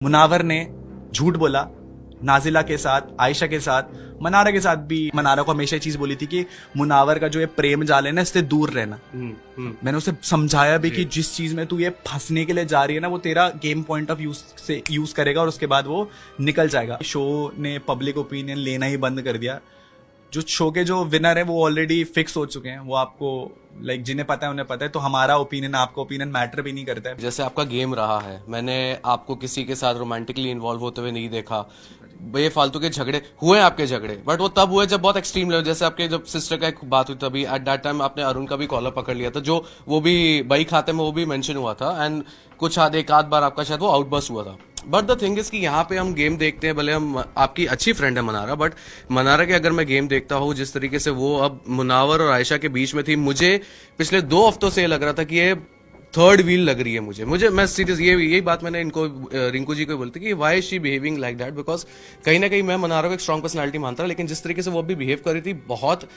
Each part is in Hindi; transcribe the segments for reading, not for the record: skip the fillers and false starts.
मुनावर ने झूठ बोला नाजिला के साथ, आयशा के साथ, मनारा के साथ भी। मनारा को हमेशा ये चीज बोली थी कि मुनावर का जो ये प्रेम जाल है ना, इससे दूर रहना। मैंने उसे समझाया भी कि जिस चीज में तू ये फंसने के लिए जा रही है ना, वो तेरा गेम पॉइंट ऑफ व्यू से यूज करेगा और उसके बाद वो निकल जाएगा। शो ने पब्लिक ओपिनियन लेना ही बंद कर दिया। जो शो के जो विनर है वो ऑलरेडी फिक्स हो चुके हैं, वो आपको लाइक जिन्हें पता है उन्हें पता है। तो हमारा ओपिनियन आपका ओपिनियन मैटर भी नहीं करता है। जैसे आपका गेम रहा है, मैंने आपको किसी के साथ रोमांटिकली इन्वॉल्व होते हुए नहीं देखा। ये फालतू के झगड़े हुए आपके झगड़े, बट वो तब हुए जब बहुत एक्सट्रीम लेवल, जैसे आपके जब सिस्टर का एक बात हुई तभी एट दैट टाइम आपने अरुण का भी कॉलर पकड़ लिया था, जो वो भी बई खाते में वो भी मेंशन हुआ था। एंड कुछ एक आध बार आपका शायद वो आउटबर्स्ट हुआ था। बट द थिंग इज कि यहाँ पे हम गेम देखते हैं, भले हम आपकी अच्छी फ्रेंड है मनारा, बट मनारा के अगर मैं गेम देखता हूँ जिस तरीके से वो अब मुनावर और आयशा के बीच में थी, मुझे पिछले 2 हफ्तों से लग रहा था कि ये थर्ड व्हील लग रही है मुझे मैं सीरियस यही बात मैंने इनको रिंकू जी को बोलती कि why is she behaving like that, because कहीं ना कहीं मैं मनारा को एक स्ट्रॉन्ग पर्सनालिटी मानता, लेकिन जिस तरीके से वो भी बिहेव कर रही थी बहुत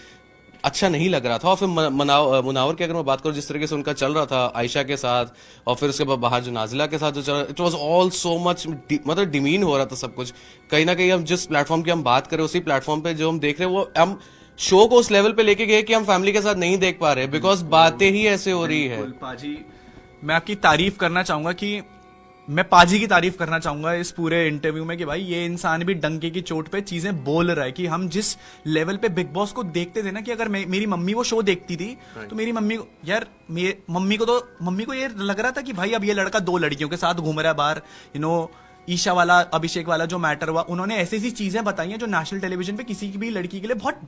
अच्छा नहीं लग रहा था। और फिर मुनावर की अगर मैं बात करूं, जिस तरीके से उनका चल रहा था आयशा के साथ, और फिर उसके बाद बाहर जो नाजिला के साथ जो चल रहा, it was all so much मतलब डिमीन हो रहा था सब कुछ। कहीं ना कहीं हम जिस प्लेटफॉर्म की हम बात करें, उसी प्लेटफॉर्म पे जो हम देख रहे हैं, वो हम शो को उस लेवल पे लेके गए कि हम फैमिली के साथ नहीं देख पा रहे, बिकॉज बातें ही ऐसे हो रही है। पाजी, मैं आपकी तारीफ करना चाहूंगा कि मैं पाजी की तारीफ करना चाहूंगा इस पूरे इंटरव्यू में कि भाई ये इंसान भी डंके की चोट पे चीजें बोल रहा है। कि हम जिस लेवल पे बिग बॉस को देखते थे ना, कि अगर मेरी मम्मी वो शो देखती थी तो मेरी मम्मी को यार मम्मी को ये लग रहा था कि भाई अब ये लड़का 2 लड़कियों के साथ घूम रहा है बाहर, ईशा वाला अभिषेक वाला जो मैटर हुआ, उन्होंने ऐसी ऐसी चीजें बताई हैं जो नेशनल टेलीविजन पे किसी की भी लड़की के लिए बहुत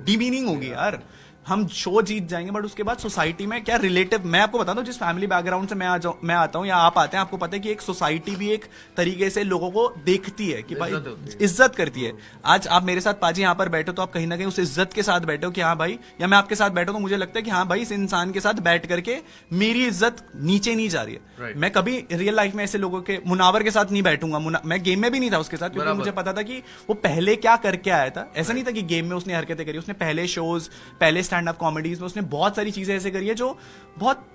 डिमीनिंग होगी। यार हम शो जीत जाएंगे, बट उसके बाद सोसाइटी में क्या रिलेटिव, मैं आपको बताता हूँ जिस फैमिली बैकग्राउंड से मैं आता हूँ या आप आते हैं, आपको पता है कि एक सोसाइटी भी एक तरीके से लोगों को देखती है कि भाई इज्जत करती है। आज आप मेरे साथ पाजी यहाँ पर बैठे तो आप कहीं ना कहीं उस इज्जत के साथ बैठे हो कि हाँ भाई, या मैं आपके साथ बैठा तो मुझे लगता है कि हाँ भाई इस इंसान के साथ बैठ करके मेरी इज्जत नीचे नहीं जा रही है। मैं कभी रियल लाइफ में ऐसे लोगों के, मुनावर के साथ नहीं बैठूंगा, मैं गेम में भी नहीं था उसके साथ, क्योंकि मुझे पता था कि वो पहले क्या करके आया था। ऐसा नहीं था कि गेम में उसने हरकतें करी, उसने पहले शोज, पहले स्टैंड अप कॉमेडीज में उसने बहुत सारी चीजें ऐसे करी है जो बहुत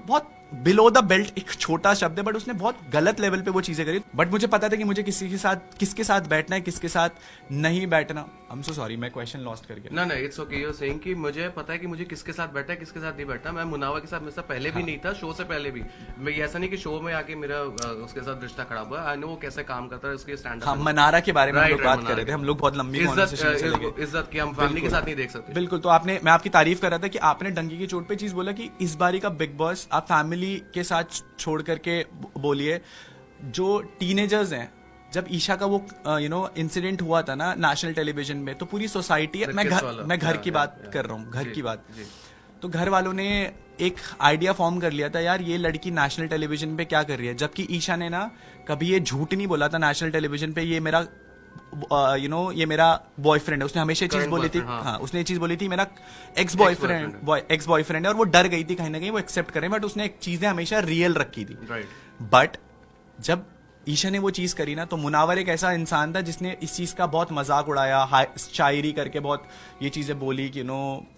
बहुत बिलो द बेल्ट, एक छोटा शब्द है, बट उसने बहुत गलत लेवल पे वो चीजें करी। बट मुझे पता था कि मुझे किसके साथ बैठना है, किसके साथ नहीं बैठना। आई एम सो सॉरी, मैं क्वेश्चन लॉस्ट कर गया। ना it's okay, you are saying कि मुझे पता है कि मुझे किसके साथ बैठना है, किसके साथ नहीं बैठना। मैं मुनावा के साथ मेरे साथ पहले भी नहीं था, शो से पहले भी। मैं ऐसा नहीं कि शो में आके मेरा उसके साथ रिश्ता खराब हुआ। आई नो वो कैसे काम करता है, उसके स्टैंड अप। मनारा के बारे में हम लोग बात कर रहे थे, हम लोग बहुत लंबी इज्जत की हम फैमिली के साथ नहीं देख सकते। बिल्कुल। तो मैं आपकी तारीफ कर रहा था कि आपने डंकी की चोट पे चीज बोला कि इस बारी का बिग बॉस आप फैमिली के साथ छोड़ करके बोलिए। जो टीनेजर्स हैं, जब ईशा का वो इंसिडेंट हुआ था ना नेशनल टेलीविजन में, तो पूरी सोसाइटी, मैं घर की बात कर रहा हूँ, घर की बात, तो घर वालों ने एक आइडिया फॉर्म कर लिया था, यार ये लड़की नेशनल टेलीविजन पे क्या कर रही है। जबकि ईशा ने ना कभी ये झूठ नहीं बोला था नेशनल टेलीविजन पे, ये मेरा ये मेरा बॉयफ्रेंड है। उसने हमेशा चीज बोली थी, हाँ उसने ये चीज बोली थी मेरा एक्स बॉयफ्रेंड है, और वो डर गई थी कहीं ना कहीं वो एक्सेप्ट करें, बट उसने चीजें हमेशा रियल रखी थी। बट जब ईशा ने वो चीज करी ना, तो मुनावर एक ऐसा इंसान था जिसने इस चीज का बहुत मजाक उड़ाया, शायरी करके बहुत ये चीजें बोली कि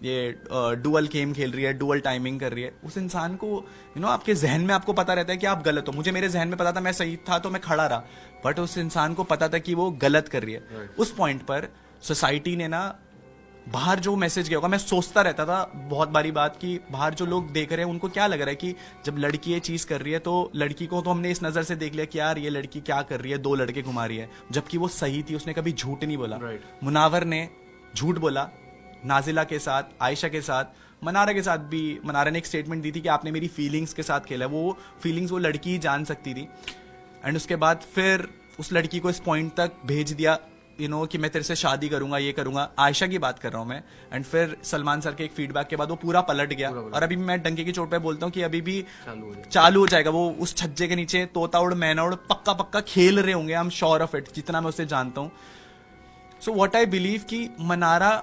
ये डुअल गेम खेल रही है, डुअल टाइमिंग कर रही है। उस इंसान को आपके जहन में आपको पता रहता है कि आप गलत हो। मुझे मेरे जहन में पता था मैं सही था तो मैं खड़ा रहा, बट उस इंसान को पता था कि वो गलत कर रही है। उस पॉइंट पर सोसाइटी ने ना बाहर जो मैसेज गया होगा, मैं सोचता रहता था बहुत बारी बात कि बाहर जो लोग देख रहे हैं उनको क्या लग रहा है कि जब लड़की ये चीज कर रही है तो लड़की को तो हमने इस नजर से देख लिया कि यार ये लड़की क्या कर रही है, 2 लड़के घुमा रही है, जबकि वो सही थी, उसने कभी झूठ नहीं बोला। मुनावर ने झूठ बोला नाजिला के साथ, आयशा के साथ, मनारा के साथ भी। मनारा ने एक स्टेटमेंट दी थी कि आपने मेरी फीलिंग्स के साथ खेला, वो फीलिंग्स वो लड़की ही जान सकती थी। एंड उसके बाद फिर उस लड़की को इस पॉइंट तक भेज दिया कि मैं तेरे से शादी करूंगा, ये करूंगा। आयशा की बात कर रहा हूं मैं। एंड फिर सलमान सर के एक फीडबैक के बाद वो पूरा पलट गया, और अभी मैं डंके की चोट पे बोलता हूँ कि अभी भी चालू हो जाएगा। वो उस छज्जे के नीचे तोता उड़ मैना उड़ पक्का खेल रहे होंगे, I am sure of it, जितना मैं उसे जानता हूँ। सो व्हाट आई बिलीव कि मनारा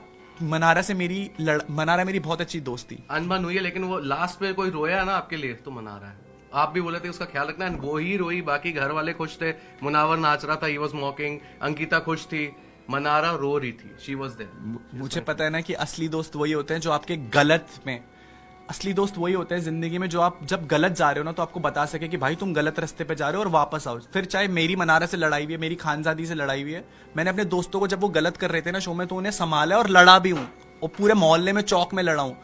मेरी बहुत अच्छी दोस्त थी, अनबन हुई है, लेकिन वो लास्ट पे कोई रोया ना आपके लिए तो मनारा है। आप भी बोले थे उसका ख्याल रखना, वो ही रोई, बाकी घर वाले खुश थे, मुनावर नाच रहा था, ही वाज मॉकिंग, अंकिता खुश थी, मनारा रो रही थी, शी वाज देयर। मुझे पता है ना कि असली दोस्त वही होते हैं जो आपके गलत में असली दोस्त वही होते हैं जिंदगी में जो आप जब गलत जा रहे हो ना तो आपको बता सके कि भाई तुम गलत रास्ते पे जा रहे हो और वापस आओ। फिर चाहे मेरी मनारा से लड़ाई हुई है, मेरी खानजादी से लड़ाई हुई है, मैंने अपने दोस्तों को जब वो गलत कर रहे थे ना शो में तो उन्हें संभाला और लड़ा भी हूँ, और पूरे मोहल्ले में चौक में लड़ा हूँ।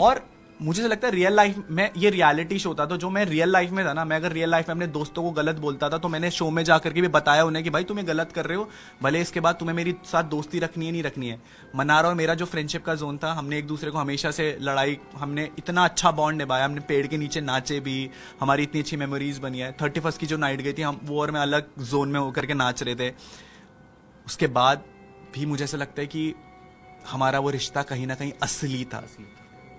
और मुझे लगता है रियल लाइफ में ये रियलिटी शो था, तो जो मैं रियल लाइफ में था ना, मैं अगर रियल लाइफ में अपने दोस्तों को गलत बोलता था तो मैंने शो में जाकर के भी बताया उन्हें कि भाई तुम ये गलत कर रहे हो, भले इसके बाद तुम्हें मेरी साथ दोस्ती रखनी है नहीं रखनी है। मनारा और मेरा जो फ्रेंडशिप का जोन था, हमने एक दूसरे को हमेशा से लड़ाई, हमने इतना अच्छा बॉन्ड निभाया, हमने पेड़ के नीचे नाचे भी, हमारी इतनी अच्छी मेमोरीज बनी है। 31st की जो नाइट गई थी, हम वो और मैं अलग जोन में होकर के नाच रहे थे। उसके बाद भी मुझे ऐसा लगता है कि हमारा वो रिश्ता कहीं ना कहीं असली था।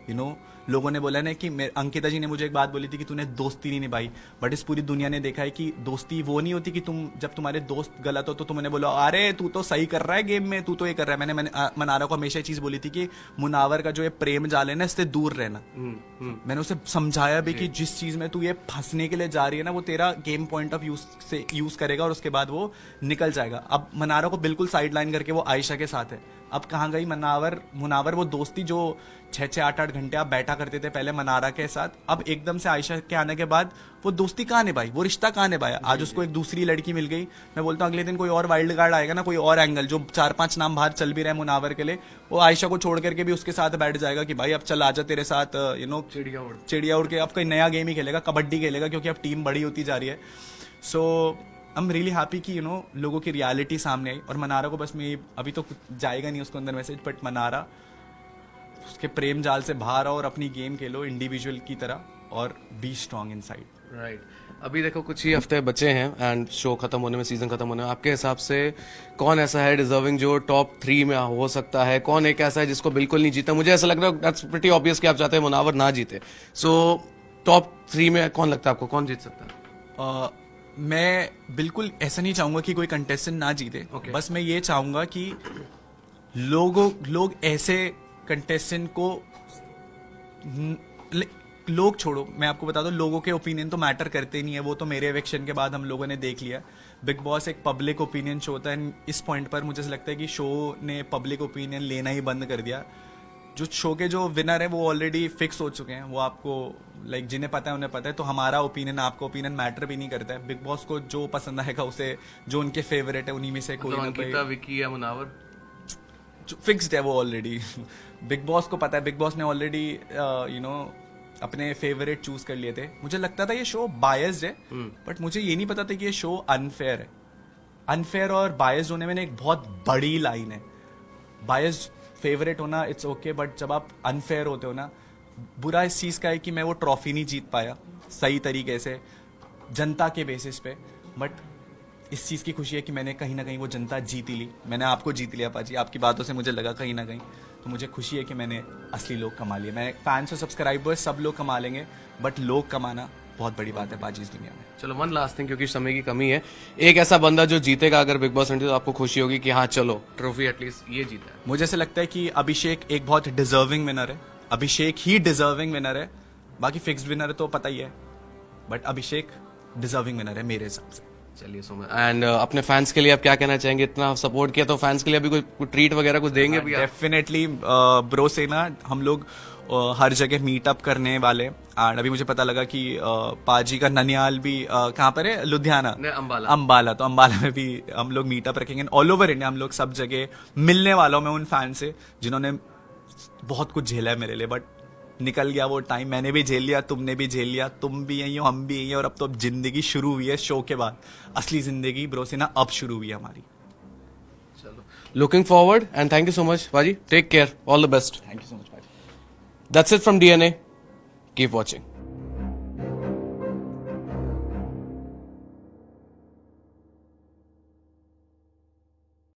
यू नो, लोगों ने बोला ना कि अंकिता जी ने मुझे एक बात बोली थी कि तूने दोस्ती नहीं निभाई, बट इस पूरी दुनिया ने देखा है कि दोस्ती वो नहीं होती कि तुम जब तुम्हारे दोस्त गलत हो तो तुमने बोला अरे तू तो सही कर रहा है गेम में, तू तो ये कर रहा है। मैंने मनारा को हमेशा ये चीज बोली थी कि मुनावर का जो ये प्रेम जाल है ना, इससे दूर रहना। मैंने उसे समझाया भी कि जिस चीज में तू ये फंसने के लिए जा रही है ना, वो तेरा गेम पॉइंट ऑफ व्यू से यूज करेगा और उसके बाद वो निकल जाएगा। अब मनारा को बिल्कुल साइड लाइन करके वो आयशा के साथ है। अब कहाँ गई मुनावर वो दोस्ती जो 6-6 8-8 घंटे आप बैठा करते थे पहले मनारा के साथ, अब एकदम से आयशा के आने के बाद वो दोस्ती कहाँ निभाई, वो रिश्ता कहाँ निभाया। आज उसको एक दूसरी लड़की मिल गई, मैं बोलता हूँ अगले दिन कोई और वाइल्ड कार्ड आएगा ना, कोई और एंगल जो 4-5 नाम बाहर चल भी रहे मुनावर के लिए, वो आयशा को छोड़ करके भी उसके साथ बैठ जाएगा कि भाई अब चल आजा तेरे साथ, यू नो चिड़िया उड़ के अब कोई नया गेम ही खेलेगा, कबड्डी खेलेगा, क्योंकि अब टीम बड़ी होती जा रही है। सो आई एम रियली हैप्पी कि यू नो लोगों की रियलिटी सामने आई। और मनारा को बस मैं अभी तो जाएगा नहीं उसको अंदर मैसेज, बट मनारा उसके प्रेम जाल से बाहर आओ और अपनी गेम खेलो इंडिविजुअल की तरह और बी स्ट्रांग इनसाइड। राइट, अभी देखो कुछ ही हफ्ते बचे हैं एंड शो खत्म होने में, सीजन खत्म होने में, आपके हिसाब से कौन ऐसा है डिजर्विंग जो टॉप 3 में हो सकता है, कौन एक ऐसा है जिसको बिल्कुल नहीं जीता? मुझे ऐसा लग रहा है दैट्स प्रीटी ऑब्वियस कि आप चाहते हैं मुनावर ना जीते। सो टॉप 3 में कौन लगता है आपको, कौन जीत सकता है? मैं बिल्कुल ऐसा नहीं चाहूंगा कि कोई कंटेस्टेंट ना जीते। बस मैं ये चाहूंगा कि लोग ऐसे कंटेस्टेंट को लोग छोड़ो, मैं आपको बता दूं लोगों के ओपिनियन तो मैटर करते नहीं है, वो तो मेरे इलेक्शन के बाद हम लोगों ने देख लिया। बिग बॉस एक पब्लिक ओपिनियन शो होता है, इस पॉइंट पर मुझे लगता है कि शो ने पब्लिक ओपिनियन लेना ही बंद कर दिया। जो शो के जो विनर है वो ऑलरेडी फिक्स हो चुके हैं, वो आपको लाइक जिन्हें पता है उन्हें पता है। तो हमारा ओपिनियन आपका ओपिनियन मैटर भी नहीं करता है। बिग बॉस को जो पसंद आएगा उसे, जो उनके फेवरेट है उन्हीं में से कोई ना कोई, विकी या मुनावर फिक्स्ड है वो ऑलरेडी। बिग बॉस को पता है, बिग बॉस ने ऑलरेडी यू नो अपने फेवरेट चूज कर लिए थे। मुझे लगता था ये शो बायस्ड है, बट मुझे ये नहीं पता था कि ये शो अनफेयर है। अनफेयर और बायस्ड होने में एक बहुत बड़ी लाइन है। बायस्ड फेवरेट होना इट्स ओके, बट जब आप अनफेयर होते हो ना, बुरा इस चीज का है कि मैं वो ट्रॉफी नहीं जीत पाया सही तरीके से जनता के बेसिस पे, बट इस चीज की खुशी है कि मैंने कहीं ना कहीं वो जनता जीत ही ली। मैंने आपको जीत लिया पाजी, आपकी बातों से मुझे लगा कहीं ना कहीं, तो मुझे खुशी है कि मैंने असली लोग कमा लिए। मैं फैंस और सब्सक्राइबर्स सब लोग कमा लेंगे, बट लोग कमाना बहुत बड़ी बात है पाजी इस दुनिया में। चलो वन लास्ट थिंग, क्योंकि समय की कमी है, एक ऐसा बंदा जो जीतेगा अगर बिग बॉस 20 तो आपको खुशी होगी कि हाँ चलो ट्रॉफी एटलीस्ट ये जीता है। मुझे ऐसा लगता है कि अभिषेक एक बहुत डिजर्विंग विनर है, अभिषेक ही डिजर्विंग विनर है। बाकी फिक्स्ड विनर तो पता ही है, बट अभिषेक डिजर्विंग विनर है मेरे हिसाब से। चलिए सो मच। एंड अपने फैंस के लिए आप क्या कहना चाहेंगे? इतना सपोर्ट किया तो फैंस के लिए अभी कोई ट्रीट वगैरह कुछ देंगे भी? डेफिनेटली ब्रो से ना हम लोग हर जगह मीटअप करने वाले। एंड अभी मुझे पता लगा कि पाजी का ननियाल भी कहाँ पर है, लुधियाना, अंबाला। तो अंबाला में भी हम लोग मीटअप रखेंगे। ऑल ओवर इंडिया हम लोग सब जगह मिलने वाला हूँ मैं उन फैन से जिन्होंने बहुत कुछ झेला है मेरे लिए, बट निकल गया वो टाइम। मैंने भी झेल लिया, तुमने भी झेल लिया, तुम भी यही हो, हम भी यही हैं, और अब तो अब जिंदगी शुरू हुई है शो के बाद। असली जिंदगी ब्रो से ना अब शुरू हुई है हमारी। चलो, looking forward and thank you so much पाजी, take care, all the best. Thank you so much पाजी। That's it from DNA. Keep watching.